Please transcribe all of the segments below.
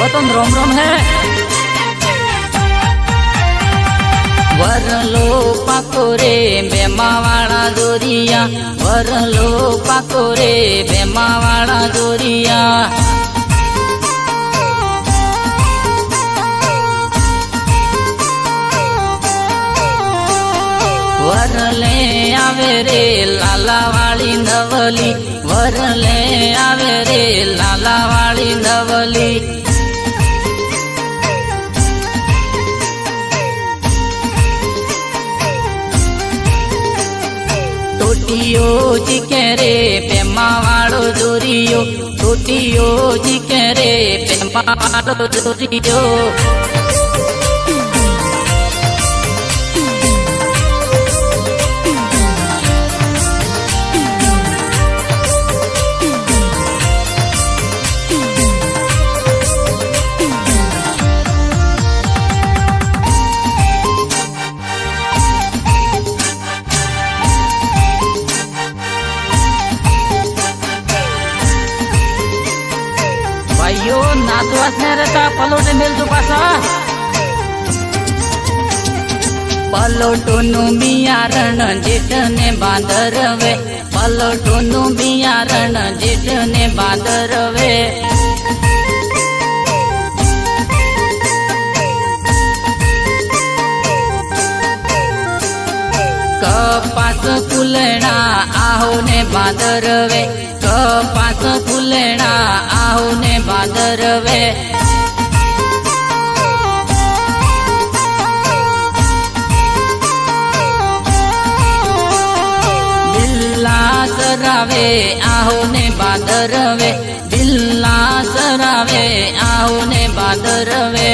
तो रोम रोम है। वरलो पाको रे बेमावाड़ा जोरिया, वरलो पाको रे बेमावाड़ा जोरिया। वरले आवे रे लाला वाली नवली, वरले आवे रे लाला वाली नवली। टोटियो जीके रे पेमा वाळो जोरियो, टोटियो जीके रे पेमा वाळो जोरियो। भाइयों नाचवास नहीं रहता, पलोटे मिल जो पासा। पलोटोनु बियारण जेठ ने बांधरवे, पलोटोनु बियारण जेठ ने बांधरवे। कपास फूलना आहो ने बांधरवे, कपास फूलना आहो ने बांधरवे। बिल्ला सरावे आहो ने बांधरवे, बिल्ला सरावे आहो ने बांधरवे।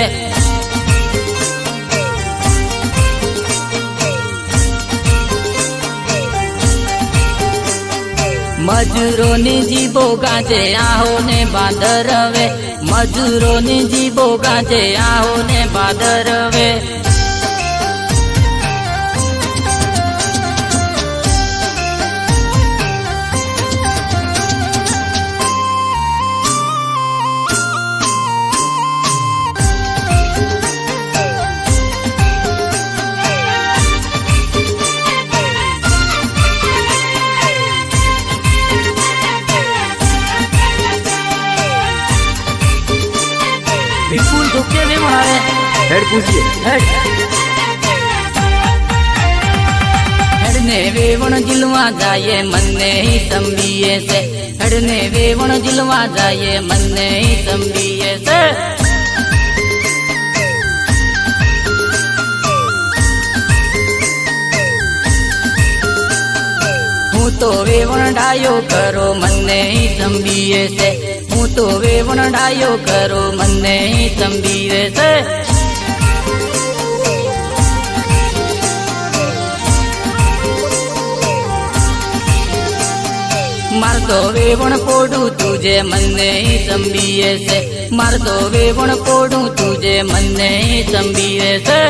मजूरों ने जीबो गाजे आहो ने बांधरवे, मजूरों ने जीबो गाजे आहो ने बांधरवे। विपुल धोखे भी बनावे हेड पूछिए हेड ने वेवण जिलवा जाए मन्ने ही तंबिये से, हेड ने वेवण जिलवा जाए मन्ने ही तंबिये से। हूँ तो वेवण डायो करो मन्ने ही तंबिये से, हूँ तो वेवण डायो करो मन्ने ही तंबिये से। मार तो वेवण पोडू तुझे मन्ने ही तंबिये से, मार तो वेवण पोडू तुझे मन्ने ही तंबिये से।